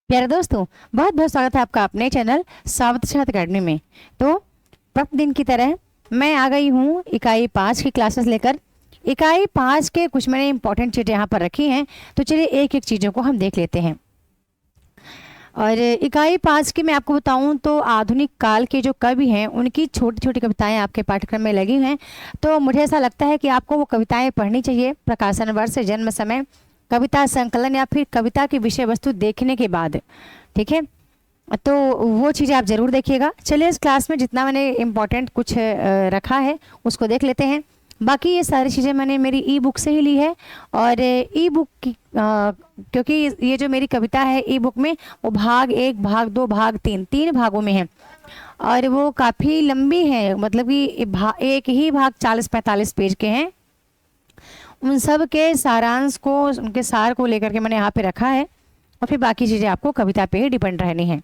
प्यारे दोस्तों, बहुत बहुत स्वागत है आपका अपने चैनल सावध छात्र अकेडमी में। तो प्रतिदिन की तरह मैं आ गई हूँ इकाई 5 की क्लासेस लेकर। इकाई 5 के कुछ मैंने इंपॉर्टेंट चीज़ें यहाँ पर रखी हैं, तो चलिए एक एक चीज़ों को हम देख लेते हैं। और इकाई 5 की मैं आपको बताऊं तो आधुनिक काल के जो कवि हैं उनकी छोटी छोटी कविताएं आपके पाठ्यक्रम में लगी हैं। तो मुझे ऐसा लगता है कि आपको वो कविताएं पढ़नी चाहिए प्रकाशन वर्ष, जन्म समय, कविता संकलन या फिर कविता की विषय वस्तु देखने के बाद। ठीक है, तो वो चीज़ें आप ज़रूर देखिएगा। चलिए इस क्लास में जितना मैंने इम्पोर्टेंट कुछ रखा है उसको देख लेते हैं। बाकी ये सारी चीज़ें मैंने मेरी ई बुक से ही ली है। और ई बुक की क्योंकि ये जो मेरी कविता है ई बुक में वो भाग 1, भाग 2, भाग 3 तीन भागों में है। और वो काफ़ी लंबी है, मतलब कि एक ही भाग 40-45 पेज के हैं। उन सब के सारांश को, उनके सार को लेकर के मैंने यहाँ पे रखा है और फिर बाकी चीज़ें आपको कविता पे ही डिपेंड रहनी है।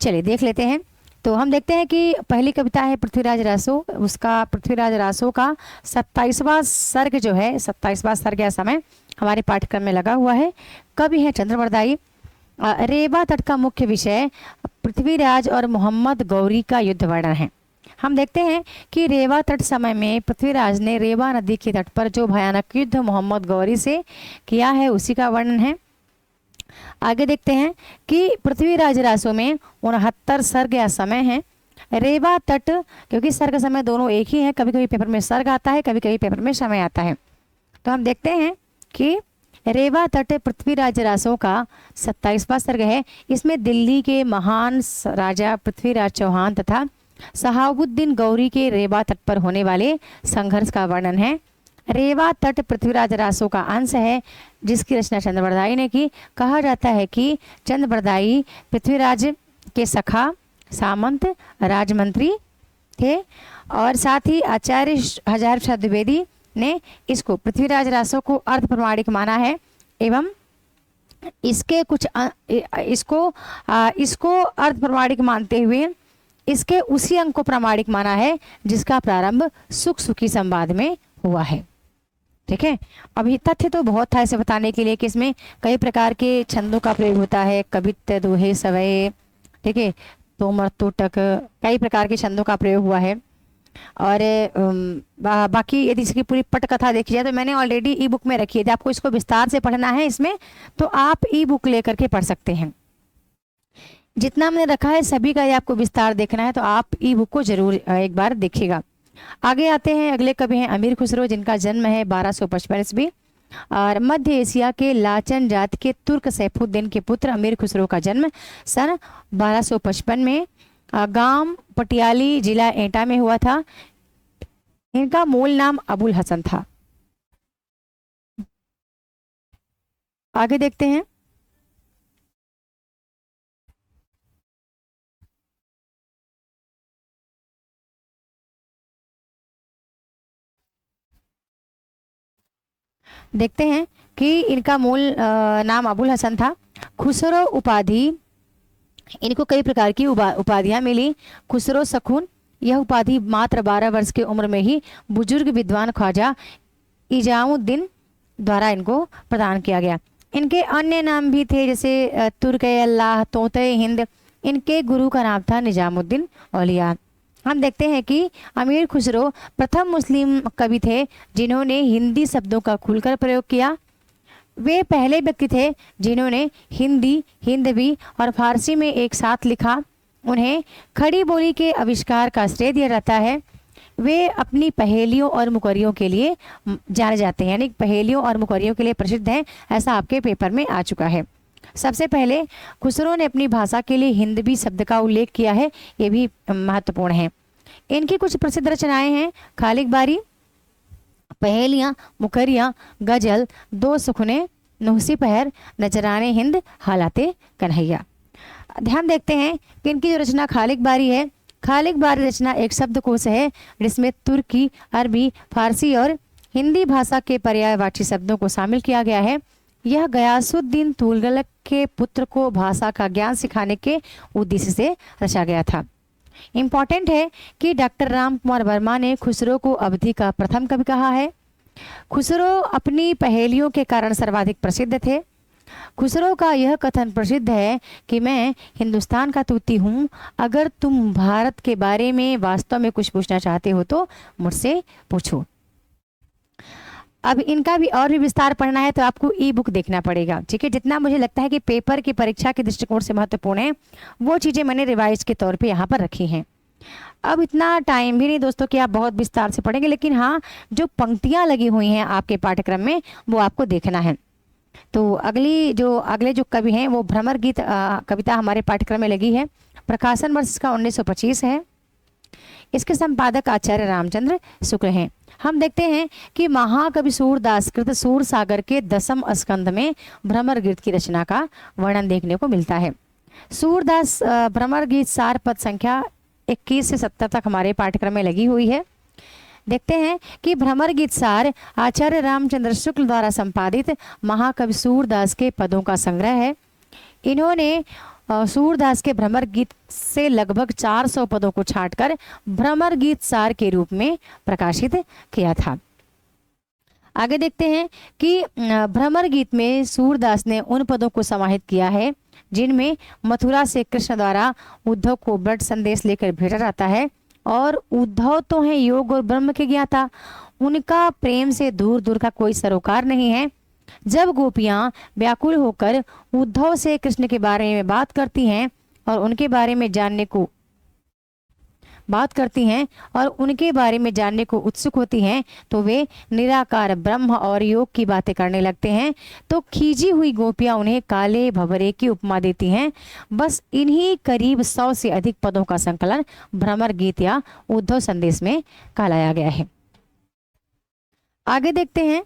चलिए देख लेते हैं। तो हम देखते हैं कि पहली कविता है पृथ्वीराज रासो। उसका पृथ्वीराज रासो का 27वां सर्ग जो है, 27वां सर्ग या समय हमारे पाठ्यक्रम में लगा हुआ है। कवि है चंद्रवरदाई। रेवा तट का मुख्य विषय पृथ्वीराज और मोहम्मद गौरी का युद्ध वर्णन है। हम देखते हैं कि रेवा तट समय में पृथ्वीराज ने रेवा नदी के तट पर जो भयानक युद्ध मोहम्मद गौरी से किया है उसी का वर्णन है। आगे देखते हैं कि पृथ्वीराज रासो में 69 सर्ग या समय है। रेवा तट, क्योंकि सर्ग समय दोनों एक ही है, कभी कभी पेपर में सर्ग आता है, कभी कभी पेपर में समय आता है। तो हम देखते हैं कि रेवा तट पृथ्वीराज रासो का 27वां सर्ग है। इसमें दिल्ली के महान राजा पृथ्वीराज चौहान तथा सहाबुद्दीन गौरी के रेवा तट पर होने वाले संघर्ष का वर्णन है। रेवा तट पृथ्वीराज रासो का अंश है जिसकी रचना चंद्रवरदाई ने की। कहा जाता है कि चंद्रवरदाई पृथ्वीराज के सखा, सामंत, राजमंत्री थे और साथ ही आचार्य हजार प्रसाद द्विवेदी ने इसको पृथ्वीराज रासो को अर्ध प्रमाणिक माना है एवं इसके कुछ इसको अर्ध प्रमाणिक मानते हुए इसके उसी अंग को प्रमाणिक माना है जिसका प्रारंभ सुख सुखी संवाद में हुआ है। ठीक है, अभी तथ्य तो बहुत था इसे बताने के लिए कि इसमें कई प्रकार के छंदों का प्रयोग होता है, कवित्त, दोहे, सवये, ठीक है, तोमर, तोटक, कई प्रकार के छंदों का प्रयोग हुआ है। और बाकी यदि इसकी पूरी पटकथा देखी जाए तो मैंने ऑलरेडी ई बुक में रखी है। यदि आपको इसको विस्तार से पढ़ना है इसमें तो आप ई बुक लेकर के पढ़ सकते हैं। जितना मैंने रखा है सभी का ये आपको विस्तार देखना है तो आप ई बुक को जरूर एक बार देखिएगा। आगे आते हैं, अगले कवि हैं अमीर खुसरो, जिनका जन्म है 1255 ईस्वी और मध्य एशिया के लाचन जात के तुर्क सैफुद्दीन के पुत्र अमीर खुसरो का जन्म सन 1255 में गांव पटियाली, जिला एटा में हुआ था। इनका मूल नाम अबुल हसन था। आगे देखते हैं। देखते हैं कि इनका मूल नाम अबुल हसन था। खुसरो उपाधि, इनको कई प्रकार की उपाधियां मिली। खुसरो सखून, यह उपाधि मात्र 12 वर्ष की उम्र में ही बुजुर्ग विद्वान ख्वाजा इजामुद्दीन द्वारा इनको प्रदान किया गया। इनके अन्य नाम भी थे जैसे तुर्क अल्लाह, तोते हिंद। इनके गुरु का नाम था निजामुद्दीन औलिया। हम देखते हैं कि अमीर खुसरो प्रथम मुस्लिम कवि थे जिन्होंने हिंदी शब्दों का खुलकर प्रयोग किया। वे पहले व्यक्ति थे जिन्होंने हिंदी, हिंदवी और फारसी में एक साथ लिखा। उन्हें खड़ी बोली के आविष्कार का श्रेय दिया जाता है। वे अपनी पहेलियों और मुकरियों के लिए जाने जाते हैं, यानी पहेलियों और मुकरियों के लिए प्रसिद्ध हैं, ऐसा आपके पेपर में आ चुका है। सबसे पहले खुसरो ने अपनी भाषा के लिए हिंदवी शब्द का उल्लेख किया है, ये भी महत्वपूर्ण है। इनकी कुछ प्रसिद्ध रचनाएं हैं खालिक बारी, पहेलियां, मुकरियां, गजल, दो सुखने, नुहसी पहर, नजराने हिंद, हालाते कन्हैया। ध्यान देखते हैं कि इनकी जो रचना खालिक बारी है, खालिक बारी रचना एक शब्दकोश है जिसमें तुर्की, अरबी, फारसी और हिंदी भाषा के पर्यायवाची शब्दों को शामिल किया गया है। यह गयासुद्दीन तुगलक के पुत्र को भाषा का ज्ञान सिखाने के उद्देश्य से रचा गया था। इम्पॉर्टेंट है कि डॉक्टर राम कुमार वर्मा ने खुसरो को अवधि का प्रथम कवि कहा है। खुसरो अपनी पहेलियों के कारण सर्वाधिक प्रसिद्ध थे। खुसरो का यह कथन प्रसिद्ध है कि मैं हिंदुस्तान का तूती हूँ, अगर तुम भारत के बारे में वास्तव में कुछ पूछना चाहते हो तो मुझसे पूछो। अब इनका भी और भी विस्तार पढ़ना है तो आपको ई बुक देखना पड़ेगा, ठीक है। जितना मुझे लगता है कि पेपर की परीक्षा के दृष्टिकोण से महत्वपूर्ण है वो चीज़ें मैंने रिवाइज के तौर पे यहाँ पर रखी हैं। अब इतना टाइम भी नहीं दोस्तों कि आप बहुत विस्तार से पढ़ेंगे, लेकिन हाँ जो पंक्तियाँ लगी हुई हैं आपके पाठ्यक्रम में वो आपको देखना है। तो अगले जो कवि हैं वो भ्रमर गीत कविता हमारे पाठ्यक्रम में लगी है। प्रकाशन वर्ष इसका 1925 है। इसके संपादक आचार्य रामचंद्र शुक्ल हैं। हम देखते हैं कि महाकवि सूरदास कृत सूर सागर के 10वें स्कंध में भ्रमर गीत की रचना का वर्णन देखने को मिलता है। सूरदास भ्रमर गीत सार पद संख्या 21 से 70 तक हमारे पाठ्यक्रम में लगी हुई है। देखते हैं कि भ्रमर गीत सार आचार्य रामचंद्र शुक्ल द्वारा संपादित महाकवि सूरदास के पदों का संग्रह है। इन्होंने सूरदास के भ्रमर गीत से लगभग 400 पदों को छांटकर भ्रमर गीत सार के रूप में प्रकाशित किया था। आगे देखते हैं कि भ्रमर गीत में सूरदास ने उन पदों को समाहित किया है जिनमें मथुरा से कृष्ण द्वारा उद्धव को व्रत संदेश लेकर भेजा जाता है, और उद्धव तो हैं योग और ब्रह्म के ज्ञाता, उनका प्रेम से दूर दूर का कोई सरोकार नहीं है। जब गोपियां व्याकुल होकर उद्धव से कृष्ण के बारे में बात करती हैं और उनके बारे में जानने को उत्सुक होती हैं तो वे निराकार ब्रह्म और योग की बातें करने लगते हैं। तो खींची हुई गोपियां उन्हें काले भंवरे की उपमा देती हैं। बस इन्हीं करीब 100 से अधिक पदों का संकलन भ्रमर गीत या उद्धव संदेश में कहलाया गया है। आगे देखते हैं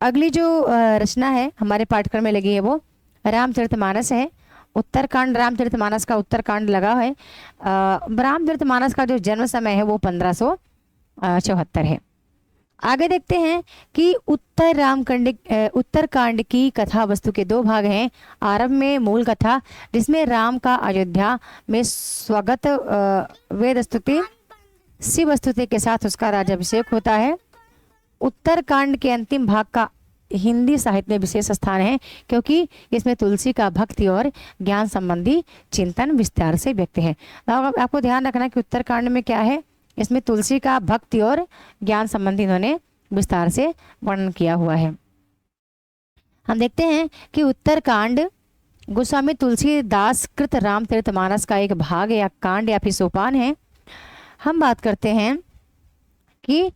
अगली जो रचना है हमारे पाठ्यक्रम में लगी है वो रामचरितमानस है। उत्तरकांड रामचरितमानस का उत्तरकांड लगा है। रामचरितमानस का जो जन्म समय है वो 1574 है। आगे देखते हैं कि उत्तरकांड की कथा वस्तु के 2 भाग हैं। आरंभ में मूल कथा जिसमें राम का अयोध्या में स्वागत वेद स्तुति शिव स्तुति के साथ उसका राज्याभिषेक होता है। उत्तरकांड के अंतिम भाग का हिंदी साहित्य में विशेष स्थान है क्योंकि इसमें तुलसी का भक्ति और ज्ञान संबंधी चिंतन विस्तार से व्यक्त है। आपको ध्यान रखना कि उत्तरकांड में क्या है, इसमें तुलसी का भक्ति और ज्ञान संबंधी इन्होंने विस्तार से वर्णन किया हुआ है। हम देखते हैं कि उत्तरकांड गोस्वामी तुलसीदास कृत रामचरितमानस का एक भाग या कांड या फिर सोपान है। हम बात करते हैं कि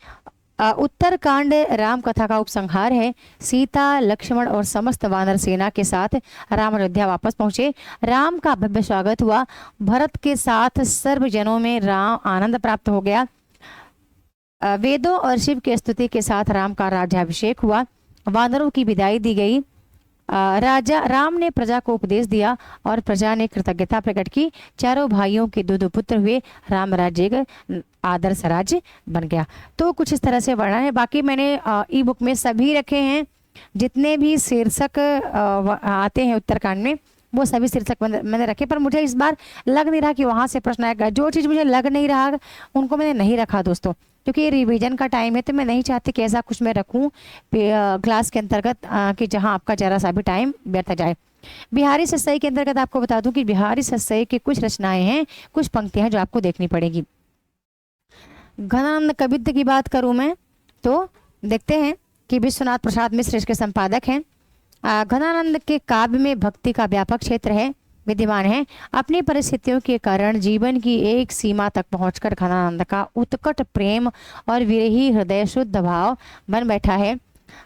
उत्तरकांड राम कथा का उपसंहार है। सीता लक्ष्मण और समस्त वानर सेना के साथ राम अयोध्या वापस पहुंचे। राम का भव्य स्वागत हुआ। भरत के साथ सर्वजनों में राम आनंद प्राप्त हो गया। वेदों और शिव की स्तुति के साथ राम का राज्याभिषेक हुआ। वानरों की विदाई दी गई। राजा राम ने प्रजा को उपदेश दिया और प्रजा ने कृतज्ञता प्रकट की। चारों भाइयों के 2 पुत्र हुए। राम राज्य एक आदर्श राज्य बन गया। तो कुछ इस तरह से वर्णन है। बाकी मैंने ई बुक में सभी रखे हैं, जितने भी शीर्षक आते हैं उत्तरकांड में वो सभी शीर्षक मैंने रखे, पर मुझे इस बार लग नहीं रहा कि वहाँ से प्रश्न आएगा। जो चीज़ मुझे लग नहीं रहा उनको मैंने नहीं रखा दोस्तों, क्योंकि ये रिवीजन का टाइम है तो मैं नहीं चाहती कि ऐसा कुछ मैं रखूँ क्लास के अंतर्गत कि जहाँ आपका जरा सा भी टाइम व्यर्थ जाए। बिहारी सस्सई के अंतर्गत आपको बता दूं कि बिहारी सस्सई की कुछ रचनाएं हैं, कुछ पंक्तियां जो आपको देखनी पड़ेगी। घनानंद कवित्व की बात करूं मैं तो देखते हैं कि विश्वनाथ प्रसाद मिश्र इसके संपादक हैं। घनानंद के काव्य में भक्ति का व्यापक क्षेत्र है विद्यमान है। अपनी परिस्थितियों के कारण जीवन की एक सीमा तक पहुंचकर घनानंद का उत्कट प्रेम और विरही हृदय शुद्ध भाव बन बैठा है।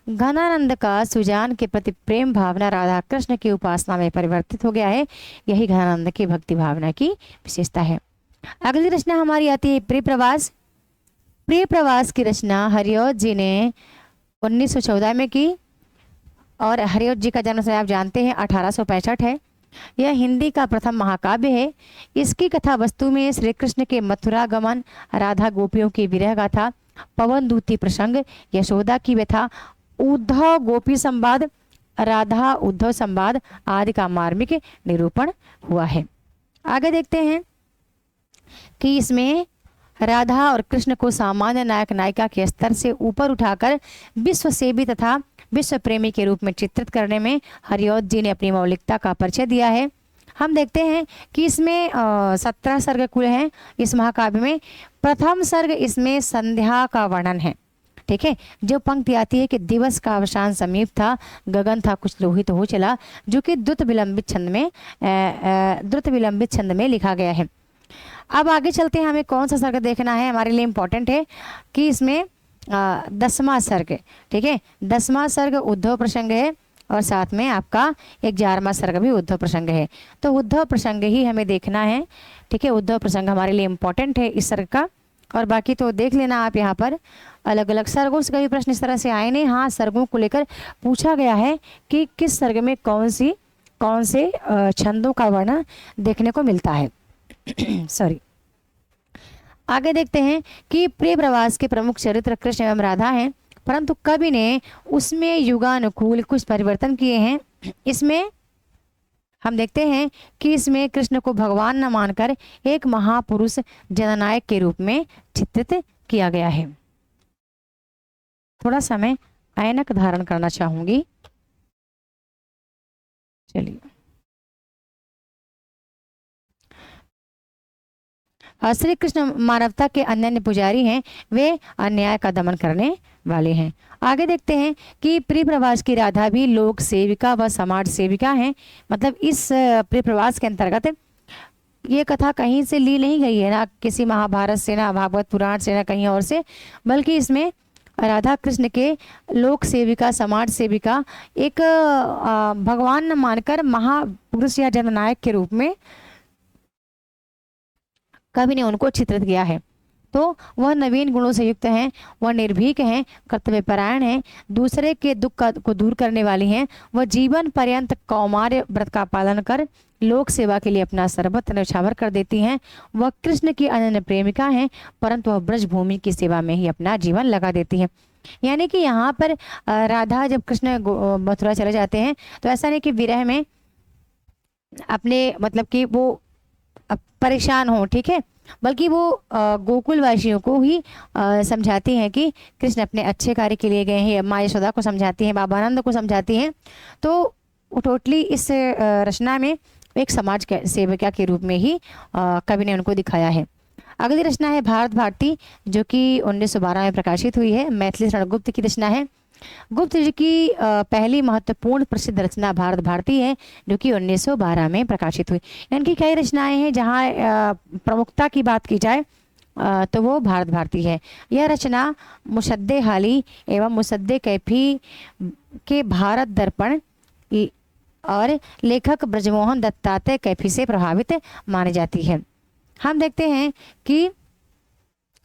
घनानंद का सुजान के प्रति प्रेम भावना राधा कृष्ण की उपासना में परिवर्तित हो गया है। यही घनानंद की भक्ति भावना की विशेषता है। अगली रचना हमारी आती है प्रिय प्रवास। प्रिय प्रवास की रचना हरिऔध जी ने 1914 में की और हरिऔध जी का जन्म समय आप जानते हैं 1865 है। यह हिंदी का प्रथम महाकाव्य है। इसकी कथा वस्तु में श्री कृष्ण के मथुरा गमन, राधा गोपियों की विरह गाथा, पवन दूती प्रसंग, यशोदा की व्यथा, उद्धव गोपी संवाद, राधा उद्धव संवाद आदि का मार्मिक निरूपण हुआ है। आगे देखते हैं कि इसमें राधा और कृष्ण को सामान्य नायक नायिका के स्तर से ऊपर उठाकर विश्व सेवी तथा विश्व प्रेमी के रूप में चित्रित करने में हरिऔध जी ने अपनी मौलिकता का परिचय दिया है। हम देखते हैं कि इसमें 17 सर्ग कुल हैं इस महाकाव्य में। प्रथम सर्ग इसमें संध्या का वर्णन है। ठीक है, जो पंक्ति आती है कि दिवस का अवसान समीप था, गगन था कुछ लोहित हो चला, जो कि द्रुत विलंबित छंद में लिखा गया है। अब आगे चलते हैं, हमें कौन सा सर्ग देखना है, हमारे लिए इम्पोर्टेंट है कि इसमें 10वां सर्ग, ठीक है, 10वां सर्ग उद्धव प्रसंग है और साथ में आपका 11वां सर्ग भी उद्धव प्रसंग है। तो उद्धव प्रसंग ही हमें देखना है। ठीक है, उद्धव प्रसंग हमारे लिए इम्पोर्टेंट है इस सर्ग का, और बाकी तो देख लेना आप। यहाँ पर अलग अलग सर्गों से कभी प्रश्न इस तरह से आए नहीं। हाँ, सर्गों को लेकर पूछा गया है कि किस सर्ग में कौन से छंदों का वर्णन देखने को मिलता है। सॉरी। आगे देखते हैं कि प्रिय प्रवास के प्रमुख चरित्र कृष्ण एवं राधा हैं, परंतु कवि ने उसमें युगानुकूल कुछ परिवर्तन किए हैं। इसमें हम देखते हैं कि इसमें कृष्ण को भगवान न मानकर एक महापुरुष जननायक के रूप में चित्रित किया गया है। थोड़ा सा मैं ऐनक धारण करना चाहूंगी। चलिए, श्री कृष्ण मानवता के अनन्य पुजारी हैं, वे अन्याय का दमन करने वाले हैं। आगे देखते हैं कि प्रिय प्रवास की राधा भी लोक सेविका व समाज सेविका हैं। मतलब इस प्रिय प्रवास के अंतर्गत ये कथा कहीं से ली नहीं गई है, ना किसी महाभारत से, ना भागवत पुराण से, ना कहीं और से, बल्कि इसमें राधा कृष्ण के लोक सेविका, समाज सेविका, एक भगवान न मानकर महापुरुष या जननायक के रूप में कवि ने उनको चित्रित किया है। तो वह नवीन गुणों से युक्त हैं, वह निर्भीक हैं, कर्तव्यपरायण हैं, दूसरे के दुख को दूर करने वाली हैं, वह जीवन पर्यंत कौमार्य व्रत का पालन कर लोक सेवा के लिए अपना सर्वत्र न्यौछावर कर देती हैं। वह कृष्ण की अनन्य प्रेमिका हैं, परंतु वह ब्रज भूमि की सेवा में ही अपना जीवन लगा देती हैं। यानी कि यहाँ पर राधा जब कृष्ण मथुरा चले जाते हैं तो ऐसा नहीं कि विरह में अपने मतलब कि वो परेशान हो, ठीक है, बल्कि वो गोकुल वासियों को ही समझाती हैं कि कृष्ण अपने अच्छे कार्य के लिए गए हैं। माँ यशोदा को समझाती हैं, बाबा आनंद को समझाती हैं। तो टोटली इस रचना में एक समाज सेविका के रूप में ही कवि ने उनको दिखाया है। अगली रचना है भारत भारती, जो कि 1912 में प्रकाशित हुई है। मैथिली शरण गुप्त की रचना है। गुप्त जी की पहली महत्वपूर्ण प्रसिद्ध रचना भारत भारती है, जो कि 1912 में प्रकाशित हुई। इनकी कई रचनाएं हैं, जहाँ प्रमुखता की बात की जाए तो वो भारत भारती है। यह रचना मुसद्दे हाली एवं मुसद्दे कैफी के भारत दर्पण और लेखक ब्रजमोहन दत्तात्रेय कैफी से प्रभावित मानी जाती है। हम देखते हैं कि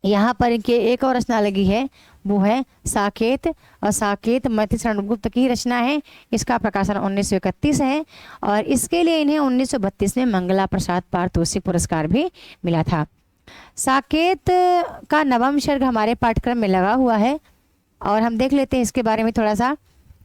यहाँ पर इनके एक और रचना लगी है, वो है साकेत। और साकेत मैथिली शरण गुप्त की रचना है। इसका प्रकाशन 1931 है और इसके लिए इन्हें 1932 में मंगला प्रसाद पारितोषिक पुरस्कार भी मिला था। साकेत का 9वां सर्ग हमारे पाठ्यक्रम में लगा हुआ है और हम देख लेते हैं इसके बारे में थोड़ा सा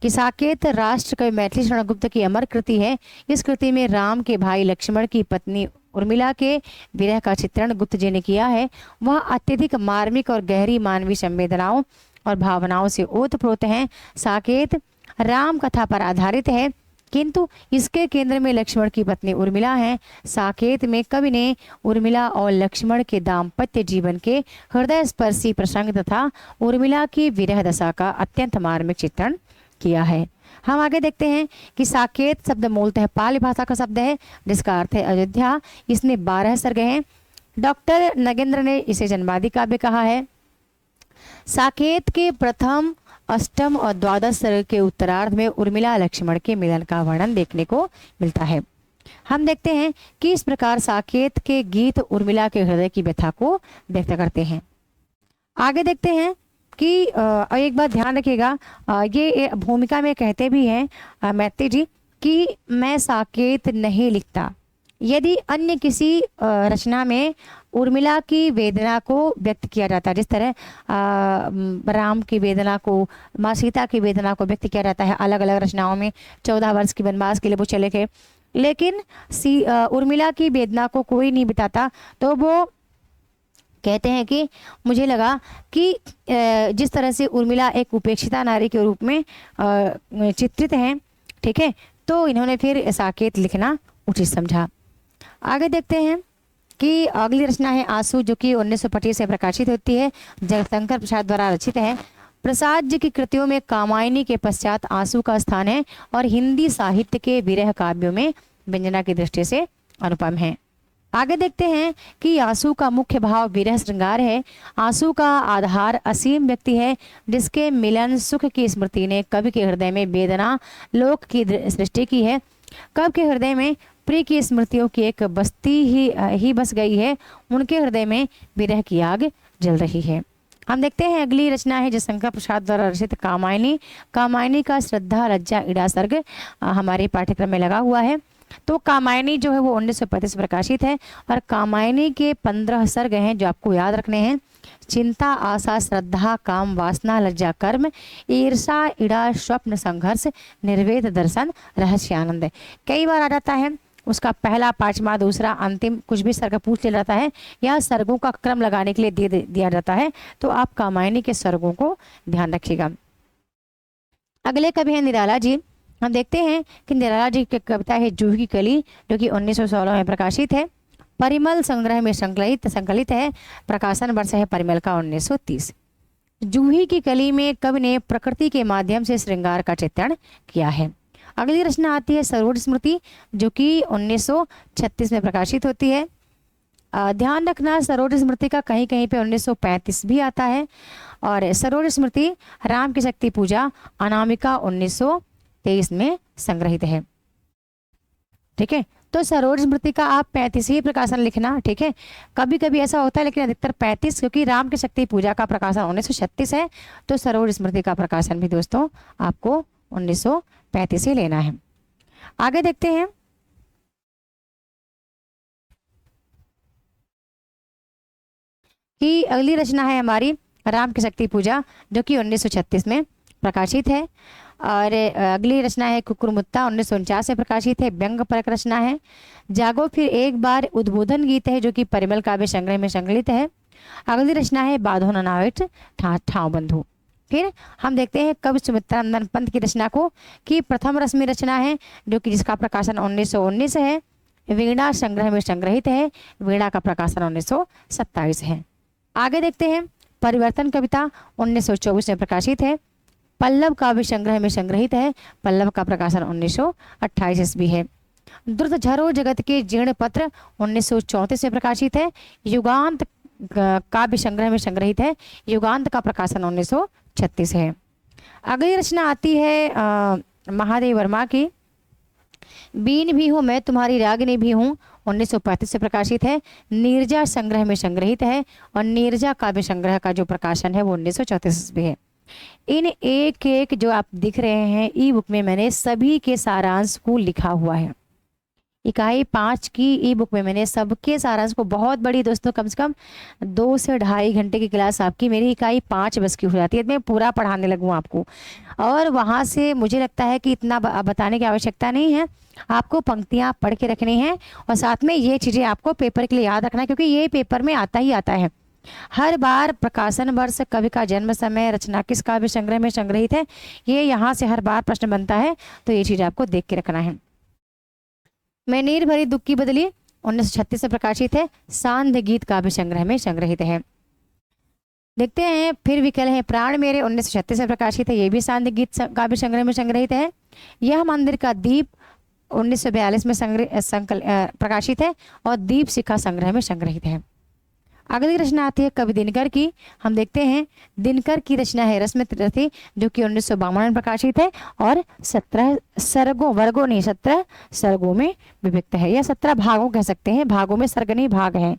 कि साकेत राष्ट्र कवि मैथिली शरण गुप्त की अमर कृति है। इस कृति में राम के भाई लक्ष्मण की पत्नी उर्मिला के विरह का चित्रण गुप्त जी ने किया है। वह अत्यधिक मार्मिक और गहरी मानवीय संवेदनाओं और भावनाओं से ओतप्रोत हैं। साकेत राम कथा पर आधारित है, किंतु इसके केंद्र में लक्ष्मण की पत्नी उर्मिला है। साकेत में कवि ने उर्मिला और लक्ष्मण के दाम्पत्य जीवन के हृदय स्पर्शी प्रसंग तथा उर्मिला की विरह दशा का अत्यंत मार्मिक चित्रण किया है। हम आगे देखते हैं कि साकेत शब्द मूलतः पाली भाषा का शब्द है, जिसका अर्थ है अयोध्या। इसमें 12 सर्ग हैं। डॉक्टर नगेंद्र ने इसे जन्मादि काव्य कहा है। साकेत के प्रथम, अष्टम और 12 सर्ग के उत्तरार्ध में उर्मिला लक्ष्मण के मिलन का वर्णन देखने को मिलता है। हम देखते हैं कि इस प्रकार साकेत के गीत उर्मिला के हृदय की व्यथा को व्यक्त करते हैं। आगे देखते हैं कि एक बात ध्यान रखिएगा, ये भूमिका में कहते भी हैं मैत्री जी कि मैं साकेत नहीं लिखता। यदि अन्य किसी रचना में उर्मिला की वेदना को व्यक्त किया जाता है, जिस तरह राम की वेदना को, माँ सीता की वेदना को व्यक्त किया जाता है अलग अलग रचनाओं में, 14 वर्ष की वनवास के लिए वो चले गए, लेकिन उर्मिला की वेदना को कोई नहीं बताता, तो वो कहते हैं कि मुझे लगा कि जिस तरह से उर्मिला एक उपेक्षिता नारी के रूप में चित्रित हैं, ठीक है, तो इन्होंने फिर साकेत लिखना उचित समझा। आगे देखते हैं कि अगली रचना है आंसू, जो कि 1925 से प्रकाशित होती है, जगशंकर प्रसाद द्वारा रचित है। प्रसाद जी की कृतियों में कामायनी के पश्चात आंसू का स्थान है और हिंदी साहित्य के विरह काव्यों में व्यंजना की दृष्टि से अनुपम है। आगे देखते हैं कि आंसू का मुख्य भाव विरह श्रृंगार है। आंसू का आधार असीम व्यक्ति है, जिसके मिलन सुख की स्मृति ने कवि के हृदय में वेदना लोक की सृष्टि की है। कवि के हृदय में प्रिय की स्मृतियों की एक बस्ती ही बस गई है, उनके हृदय में विरह की आग जल रही है। हम देखते हैं अगली रचना है जयशंकर प्रसाद द्वारा रचित कामायनी। कामायनी का श्रद्धा लज्जा इड़ा सर्ग हमारे पाठ्यक्रम में लगा हुआ है। तो कामायनी जो है वो 1935 प्रकाशित है और कामायनी के 15 सर्ग हैं जो आपको याद रखने हैं। चिंता, आशा, श्रद्धा, काम, वासना, लज्जा, कर्म, ईर्षा, इड़ा, स्वप्न, संघर्ष, निर्वेद, दर्शन, रहस्य, आनंद। कई बार आ जाता है उसका पहला, पांचवा, दूसरा, अंतिम कुछ भी सर्ग पूछ लिया जाता है या सर्गों का क्रम लगाने के लिए दिया जाता है, तो आप कामायनी के सर्गों को ध्यान रखिएगा। अगले कवि हैं निराला जी। हम देखते हैं कि निराला जी की कविता है जूही की कली, जो कि 1916 में प्रकाशित है। परिमल संग्रह में संकलित है। प्रकाशन वर्ष है परिमल का 1930। जूही की कली में कवि ने प्रकृति के माध्यम से श्रृंगार का चित्रण किया है। अगली रचना आती है सरोज स्मृति, जो कि 1936 में प्रकाशित होती है। ध्यान रखना सरोज स्मृति का कहीं कहीं पे 1935 भी आता है। और सरोज स्मृति राम की शक्ति पूजा अनामिका 1923 में संग्रहित है। ठीक है, तो सरोज स्मृति का आप 35 ही प्रकाशन लिखना। ठीक है, कभी कभी ऐसा होता है लेकिन अधिकतर 35, क्योंकि राम की शक्ति पूजा का प्रकाशन 1936 है, तो सरोज स्मृति का प्रकाशन भी दोस्तों आपको 1935 ही लेना है। आगे देखते हैं कि अगली रचना है हमारी राम की शक्ति पूजा, जो कि 1936 में प्रकाशित है। और अगली रचना है कुकुरमुत्ता, 1949 में प्रकाशित है, व्यंग परक रचना है। जागो फिर एक बार उद्बोधन गीत है, जो कि परिमल काव्य संग्रह में संकलित है। अगली रचना है बाधो ननाविट ठाव बंधु। फिर हम देखते हैं कवि सुमित्रानंद पंत की रचना को, कि प्रथम रश्मि रचना है, जो कि जिसका प्रकाशन 1919 है। वीणा संग्रह में संग्रहित है। वीणा का प्रकाशन 1927 है। आगे देखते हैं परिवर्तन कविता, 1924 में प्रकाशित है। पल्लव काव्य संग्रह में संग्रहित है। पल्लव का प्रकाशन 1928 ईस्वी है। द्रुत झरो जगत के जीर्ण पत्र 1934 में प्रकाशित है। युगांत काव्य संग्रह में संग्रहित है। युगांत का प्रकाशन 1936 है। अगली रचना आती है महादेव वर्मा की, बीन भी हूँ मैं तुम्हारी रागिनी भी हूँ, 1935 से प्रकाशित है। नीरजा संग्रह में संग्रहित है और नीरजा काव्य संग्रह का जो प्रकाशन है वो 1934 में है। इन एक एक जो आप दिख रहे हैं ई बुक में मैंने सभी के सारांश को लिखा हुआ है। इकाई 5 की ई बुक में मैंने सबके सारांश को, बहुत बड़ी दोस्तों, कम से कम 2 से 2.5 घंटे की क्लास आपकी, मेरी इकाई 5 बस की हो जाती है। मैं पूरा पढ़ाने लगूँ आपको, और वहाँ से मुझे लगता है कि इतना बताने की आवश्यकता नहीं है। आपको पंक्तियाँ पढ़ के रखनी है और साथ में ये चीज़ें आपको पेपर के लिए याद रखना है, क्योंकि ये पेपर में आता ही आता है। हर बार प्रकाशन वर्ष, कवि का जन्म समय, रचना किस काव्य संग्रह में संग्रहित है, ये यहाँ से हर बार प्रश्न बनता है, तो ये चीज़ आपको देख के रखना है। मैं नीर भरी दुख की बदली 1936 से प्रकाशित है। सांध्य गीत काव्य संग्रह में संग्रहित है। देखते हैं फिर विकल है प्राण मेरे, 1936 से प्रकाशित है। ये भी सांध्य गीत काव्य संग्रह में संग्रहित है। यह मंदिर का दीप 1942 में प्रकाशित है और दीप शिखा संग्रह में संग्रहित है। अगली रचना आती है कवि दिनकर की। हम देखते हैं दिनकर की रचना है रश्मित रथी, जो कि 1952 में प्रकाशित है और 17 सर्गों में विभक्त है, या 17 भागों कह सकते हैं, भागों में सर्ग नहीं भाग हैं।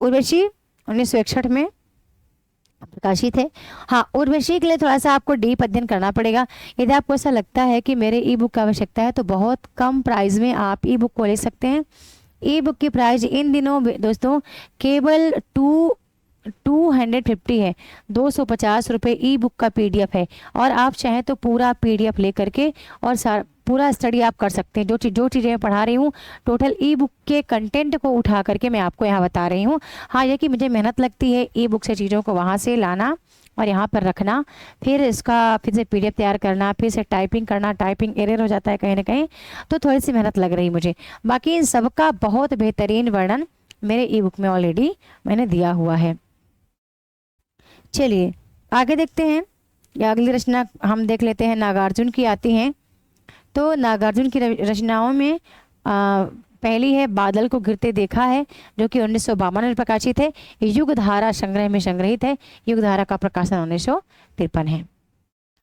उर्वशी 1961 में प्रकाशित है। हाँ, उर्वशी के लिए थोड़ा सा आपको डीप अध्ययन करना पड़ेगा। यदि आपको ऐसा लगता है कि मेरे ई बुक की आवश्यकता है, तो बहुत कम प्राइस में आप ई बुक को ले सकते हैं। ई बुक की प्राइस इन दिनों दोस्तों केवल 250 है, 250 रुपये ई बुक का PDF है। और आप चाहें तो पूरा PDF ले करके और पूरा स्टडी आप कर सकते हैं। जो चीज़ें मैं पढ़ा रही हूँ टोटल ई बुक के कंटेंट को उठा करके मैं आपको यहाँ बता रही हूँ। हाँ, ये कि मुझे मेहनत लगती है ई बुक से चीज़ों को वहाँ से लाना और यहाँ पर रखना, फिर इसका फिर से PDF तैयार करना, फिर से टाइपिंग करना, टाइपिंग एरर हो जाता है कहीं ना कहीं, तो थोड़ी सी मेहनत लग रही मुझे। बाकी इन सब का बहुत बेहतरीन वर्णन मेरे ई बुक में ऑलरेडी मैंने दिया हुआ है। चलिए आगे देखते हैं। या अगली रचना हम देख लेते हैं, नागार्जुन की आती हैं। तो नागार्जुन की रचनाओं में पहली है बादल को गिरते देखा है, जो कि 1952 में प्रकाशित है। युगधारा संग्रह में संग्रहित है। युगधारा का प्रकाशन 1953 है।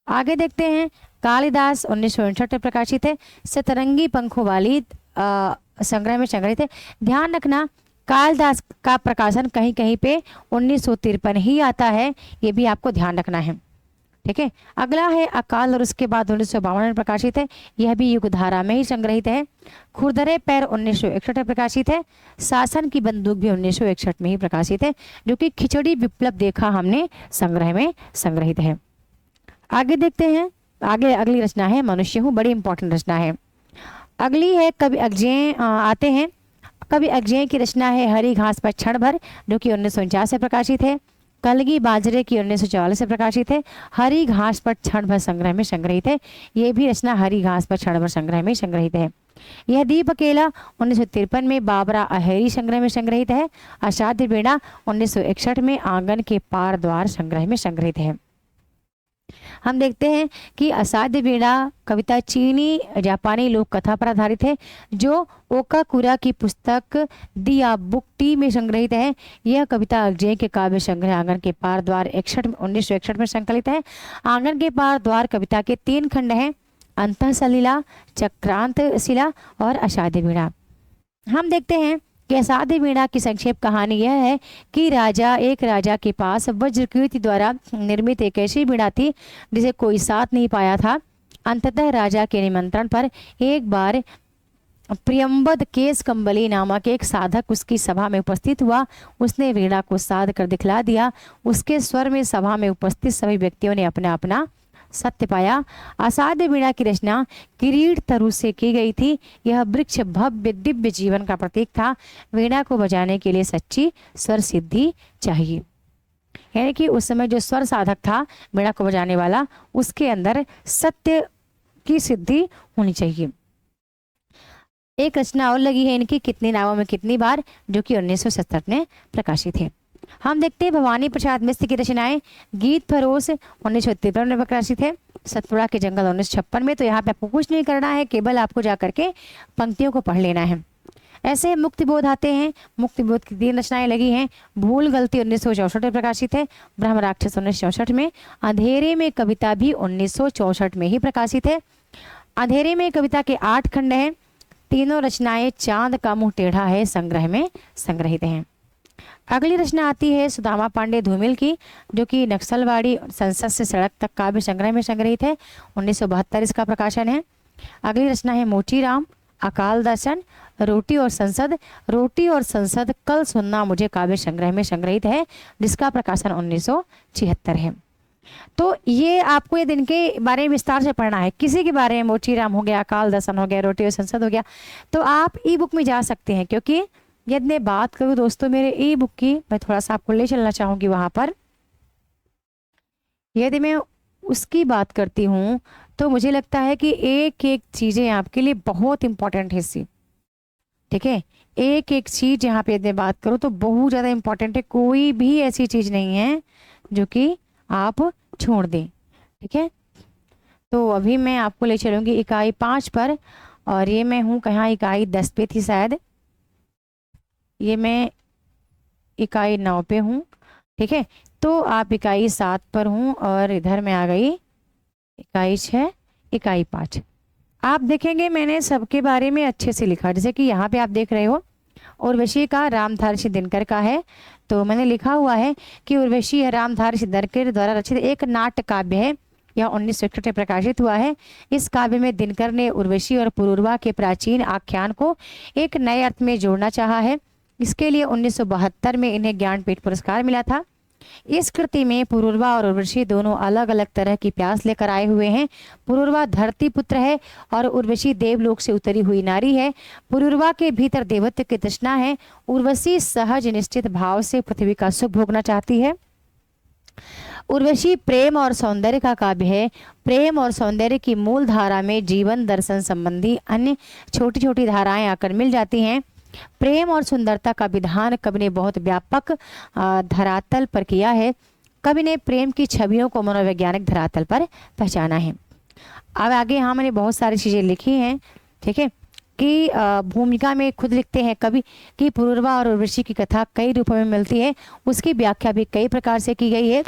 आगे देखते हैं, कालिदास 1959 में प्रकाशित है। सतरंगी पंखों वाली संग्रह में संग्रहित है। ध्यान रखना, कालिदास का प्रकाशन कहीं कहीं पे 1953 ही आता है, ये भी आपको ध्यान रखना है। ठीक है, अगला है अकाल और उसके बाद 1952 में प्रकाशित है। यह भी युगधारा में ही संग्रहित है। खुरदरे पैर 1961 में प्रकाशित है। शासन की बंदूक भी 1961 में ही प्रकाशित है, जो कि खिचड़ी विप्लव देखा हमने संग्रह में संग्रहित है। आगे देखते हैं, आगे अगली रचना है मनुष्य हूँ, बड़ी इंपॉर्टेंट रचना है। अगली है कवि अग्जेय आते हैं। कवि अग्जेय की रचना है हरी घास पर क्षण भर, जो कि 1949 से प्रकाशित है। कलगी बाजरे की 1944 से प्रकाशित है। हरी घास पर क्षण भर संग्रह में संग्रहित है। ये भी रचना हरी घास पर क्षण भर संग्रह में संग्रहित है। यह दीप अकेला 1953 में बाबरा अहेरी संग्रह में संग्रहित है। असाध्य वीणा 1961 में आंगन के पार द्वार संग्रह में संग्रहित है। हम देखते हैं कि असाध्य वीणा कविता चीनी जापानी लोक कथा पर आधारित है, जो ओकाकुरा की पुस्तक दिया बुक टी में संग्रहित है। यह कविता अग्जेय के काव्य संग्रह आंगन के पार द्वार 1961 में संकलित है। आंगन के पार द्वार कविता के 3 खंड हैं, अंतःसलीला, चक्रांत शिला और असाध्य वीणा। हम देखते हैं कि असाध्य वीणा की संक्षेप कहानी यह है कि एक राजा के पास वज्रकीर्ति द्वारा निर्मित एक ऐसी वीणा थी जिसे कोई साथ नहीं पाया था। अंततः राजा के निमंत्रण पर एक बार प्रियंबद केस कंबली नामक एक साधक उसकी सभा में उपस्थित हुआ। उसने वीणा को साध कर दिखला दिया। उसके स्वर में सभा में उपस्थित सभी व्यक्तियों ने अपना अपना सत्य पाया। असाध्य वीणा की रचना किरीट तरु से की गई थी। यह वृक्ष भव्य दिव्य जीवन का प्रतीक था। वीणा को बजाने के लिए सच्ची स्वर सिद्धि चाहिए, यानी कि उस समय जो स्वर साधक था वीणा को बजाने वाला, उसके अंदर सत्य की सिद्धि होनी चाहिए। एक रचना और लगी है इनकी, कितनी नावों में कितनी बार, जो कि 1967 में प्रकाशित है। हम देखते हैं भवानी प्रसाद मिश्र की रचनाएं। गीत फरोश 1953 में प्रकाशित है। सतपुड़ा के जंगल 1956 में। तो यहाँ पे आपको कुछ नहीं करना है, केवल आपको जा करके पंक्तियों को पढ़ लेना है। ऐसे मुक्तिबोध आते हैं। मुक्तिबोध की 3 रचनाएं लगी हैं। भूल गलती 1964 में प्रकाशित है। ब्रह्म राक्षस 1964 में। अंधेरे में कविता भी 1964 में ही प्रकाशित है। अंधेरे में कविता के 8 खंड हैं। तीनों रचनाएं चांद का मुंह टेढ़ा है संग्रह में संग्रहित हैं। अगली रचना आती है सुदामा पांडे धूमिल की, जो कि नक्सलवाड़ी संसद से सड़क तक काव्य संग्रह में संग्रहित है। 1972 इसका प्रकाशन है। अगली रचना है मोचीराम, अकाल दर्शन, रोटी और संसद। रोटी और संसद कल सुनना मुझे काव्य संग्रह में संग्रहित है, जिसका प्रकाशन 1976 है। तो ये आपको ये दिन के बारे में विस्तार से पढ़ना है। किसी के बारे में, मोचीराम हो गया, अकाल दर्शन हो गया, रोटी और संसद हो गया, तो आप ई बुक में जा सकते हैं। क्योंकि यदि मैं बात करूँ दोस्तों मेरे ई बुक की, मैं थोड़ा सा आपको ले चलना चाहूँगी वहाँ पर। यदि मैं उसकी बात करती हूँ तो मुझे लगता है कि एक एक चीज़ें आपके लिए बहुत इंपॉर्टेंट है इससे। ठीक है, एक एक चीज़ यहाँ पे यदि बात करूँ तो बहुत ज़्यादा इंपॉर्टेंट है। कोई भी ऐसी चीज़ नहीं है जो कि आप छोड़ दें। ठीक है, तो अभी मैं आपको ले चलूँगी इकाई 5 पर, और ये मैं हूँ कहाँ, इकाई 10 पे थी शायद, ये मैं इकाई 9 पे हूँ। ठीक है, तो आप इकाई 7 पर हूँ और इधर मैं आ गई इकाई 6, इकाई 5। आप देखेंगे मैंने सबके बारे में अच्छे से लिखा। जैसे कि यहाँ पे आप देख रहे हो उर्वशी का रामधारी दिनकर का है, तो मैंने लिखा हुआ है कि उर्वशी रामधारी दिनकर द्वारा रचित एक नाट्य काव्य है। यह 1961 में प्रकाशित हुआ है। इस काव्य में दिनकर ने उर्वशी और पुरूरवा के प्राचीन आख्यान को एक नए अर्थ में जोड़ना चाहा है। इसके लिए 1972 में इन्हें ज्ञानपीठ पुरस्कार मिला था। इस कृति में पुरूरवा और उर्वशी दोनों अलग अलग तरह की प्यास लेकर आए हुए हैं। पुरूरवा धरती पुत्र है और उर्वशी देवलोक से उतरी हुई नारी है। पुरूरवा के भीतर देवत्व की तृष्णा है। उर्वशी सहज निश्चित भाव से पृथ्वी का सुख भोगना चाहती है। उर्वशी प्रेम और सौंदर्य का काव्य है। प्रेम और सौंदर्य की मूल धारा में जीवन दर्शन संबंधी अन्य छोटी छोटी धाराएं आकर मिल जाती हैं। प्रेम और सुंदरता का विधान कवि ने बहुत व्यापक धरातल पर किया है। कवि ने प्रेम की छवियों को मनोवैज्ञानिक धरातल पर पहचाना है। अब आगे यहाँ मैंने बहुत सारी चीज़ें लिखी हैं, ठीक है, कि भूमिका में खुद लिखते हैं कवि कि पुरूरवा और उर्वशी की कथा कई रूपों में मिलती है। उसकी व्याख्या भी कई प्रकार से की गई है।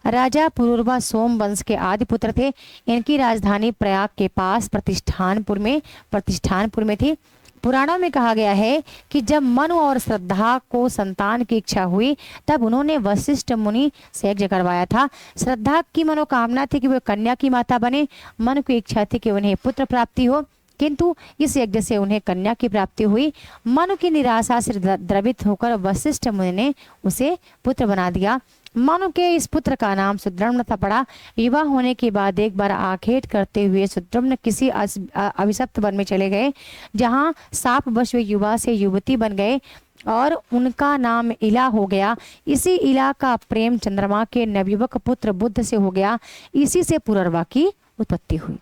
राजा पुरूरवा सोम वंश के आदि पुत्र थे। इनकी राजधानी प्रयाग के पास प्रतिष्ठानपुर में थी। पुराणों में कहा गया है कि जब मनु और श्रद्धा को संतान की इच्छा हुई तब उन्होंने वशिष्ठ मुनि से यज्ञ करवाया था। श्रद्धा की मनोकामना थी कि वे कन्या की माता बने। मनु की इच्छा थी कि उन्हें पुत्र प्राप्ति हो, किंतु इस यज्ञ से उन्हें कन्या की प्राप्ति हुई। मनु की निराशा से द्रवित होकर वशिष्ठ मुनि ने उसे पुत्र बना दिया। मनु के इस पुत्र का नाम सुद्रम्न पड़ा। युवा होने के बाद एक बार आखेट करते हुए सुद्रम्न किसी अभिशप्त वन में चले गए, जहाँ शापवश वे युवा से युवती बन गए और उनका नाम इला हो गया। इसी इला का प्रेम चंद्रमा के नवयुवक पुत्र बुद्ध से हो गया। इसी से पुरूरवा की उत्पत्ति हुई।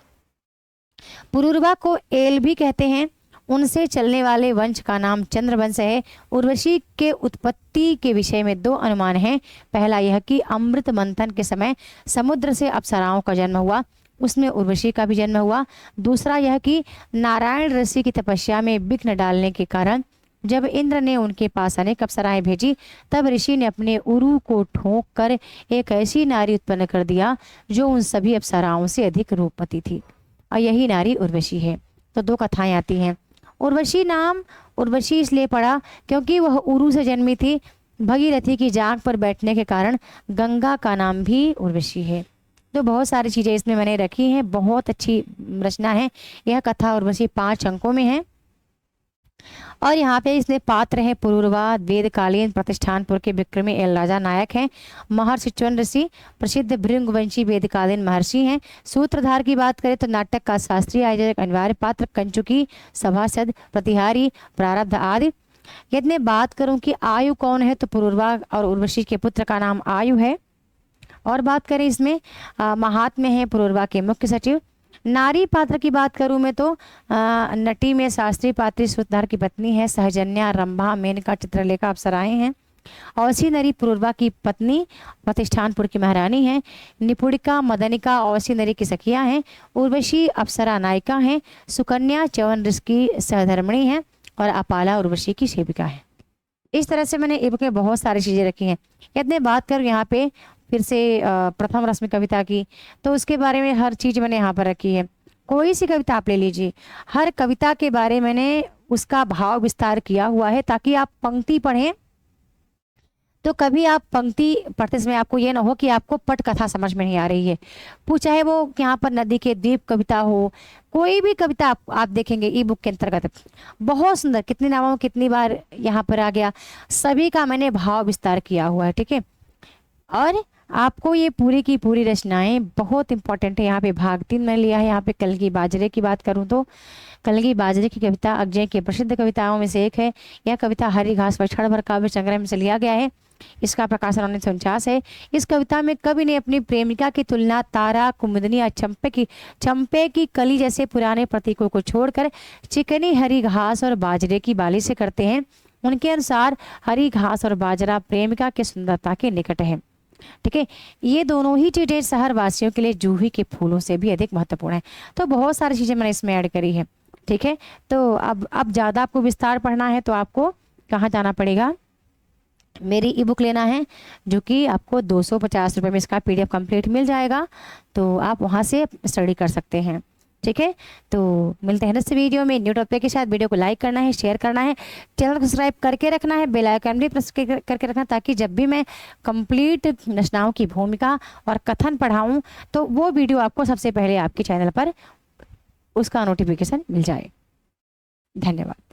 पुरूरवा को एल भी कहते हैं। उनसे चलने वाले वंश का नाम चंद्रवंश है। उर्वशी के उत्पत्ति के विषय में दो अनुमान हैं। पहला यह कि अमृत मंथन के समय समुद्र से अप्सराओं का जन्म हुआ, उसमें उर्वशी का भी जन्म हुआ। दूसरा यह कि नारायण ऋषि की तपस्या में विघ्न डालने के कारण जब इंद्र ने उनके पास अनेक अप्सराएं भेजी तब ऋषि ने अपने उरु को ठोंक कर एक ऐसी नारी उत्पन्न कर दिया जो उन सभी अप्सराओं से अधिक रूपवती थी, और यही नारी उर्वशी है। तो दो कथाएं आती हैं। उर्वशी नाम उर्वशी इसलिए पड़ा क्योंकि वह उरु से जन्मी थी। भगीरथी की जांघ पर बैठने के कारण गंगा का नाम भी उर्वशी है। तो बहुत सारी चीज़ें इसमें मैंने रखी हैं, बहुत अच्छी रचना है। यह कथा उर्वशी 5 अंकों में है। और यहाँ पे इसमें पात्र हैं पुरूरवा वेदकालीन प्रतिष्ठानपुर के विक्रमी एल राजा नायक हैं। महर्षि च्वन ऋषि प्रसिद्ध भृंगवंशी वेदकालीन महर्षि हैं। सूत्रधार की बात करें तो नाटक का शास्त्रीय आयोजक अनिवार्य पात्र कंचुकी सभासद प्रतिहारी प्रारब्ध आदि। यदि मैं बात करूं कि आयु कौन है तो पुरूरवा और उर्वशी के पुत्र का नाम आयु है। और बात करें इसमें महात्म्य है पुरूरवा के मुख्य सचिव। नारी पात्र की बात करूं मैं तो नटी में शास्त्रीय पात्री सूत्रधार की पत्नी है। सहजन्या रंभा मेनका चित्रलेखा अप्सराएं हैं। औसी नरी पुरूरवा की पत्नी प्रतिष्ठानपुर की महारानी है। निपुणिका मदनिका औसी नरी की सखियां हैं। उर्वशी अप्सरा नायिका हैं। सुकन्या च्वन ऋषि की सहधर्मिणी है और अपाला उर्वशी की सेविका है। इस तरह से मैंने ईबुक में बहुत सारी चीज़ें रखी हैं। यदि मैं बात करूँ यहाँ पे फिर से प्रथम रश्मि कविता की, तो उसके बारे में हर चीज़ मैंने यहाँ पर रखी है। कोई सी कविता आप ले लीजिए, हर कविता के बारे में मैंने उसका भाव विस्तार किया हुआ है ताकि आप पंक्ति पढ़ें तो कभी आप पंक्ति पढ़ते समय आपको ये ना हो कि आपको पट कथा समझ में नहीं आ रही है। चाहे वो यहाँ पर नदी के द्वीप कविता हो, कोई भी कविता आप देखेंगे ई बुक के अंतर्गत बहुत सुंदर, कितने नामों कितनी बार यहाँ पर आ गया, सभी का मैंने भाव विस्तार किया हुआ है, ठीक है। और आपको ये पूरी की पूरी रचनाएं बहुत इंपॉर्टेंट है। यहाँ पे भाग 3 मैंने लिया है। यहाँ पे कलगी बाजरे की बात करूँ तो कलगी बाजरे की कविता अज्ञे की प्रसिद्ध कविताओं में से एक है। यह कविता हरी घास पर क्षण भर काव्य संग्रह में से लिया गया है। इसका प्रकाशन 1949 है। इस कविता में कवि ने अपनी प्रेमिका की तुलना तारा, कुमुदनी या चंपे की कली जैसे पुराने प्रतीकों को छोड़कर चिकनी हरी घास और बाजरे की बाली से करते हैं। उनके अनुसार हरी घास और बाजरा प्रेमिका के सुंदरता के निकट है, ठीक है। ये दोनों ही चीज़ें शहर वासियों के लिए जूही के फूलों से भी अधिक महत्वपूर्ण है। तो बहुत सारी चीज़ें मैंने इसमें ऐड करी है, ठीक है। तो अब ज़्यादा आपको विस्तार पढ़ना है तो आपको कहाँ जाना पड़ेगा, मेरी ई बुक लेना है जो कि आपको 250 रुपये में इसका PDF कंप्लीट मिल जाएगा। तो आप वहाँ से स्टडी कर सकते हैं, ठीक है। तो मिलते हैं नेक्स्ट वीडियो में न्यू टॉपिक के साथ। वीडियो को लाइक करना है, शेयर करना है, चैनल को सब्सक्राइब करके रखना है, बेल आइकन भी प्रेस करके रखना ताकि जब भी मैं कंप्लीट रचनाओं की भूमिका और कथन पढ़ाऊं तो वो वीडियो आपको सबसे पहले आपके चैनल पर उसका नोटिफिकेशन मिल जाए। धन्यवाद।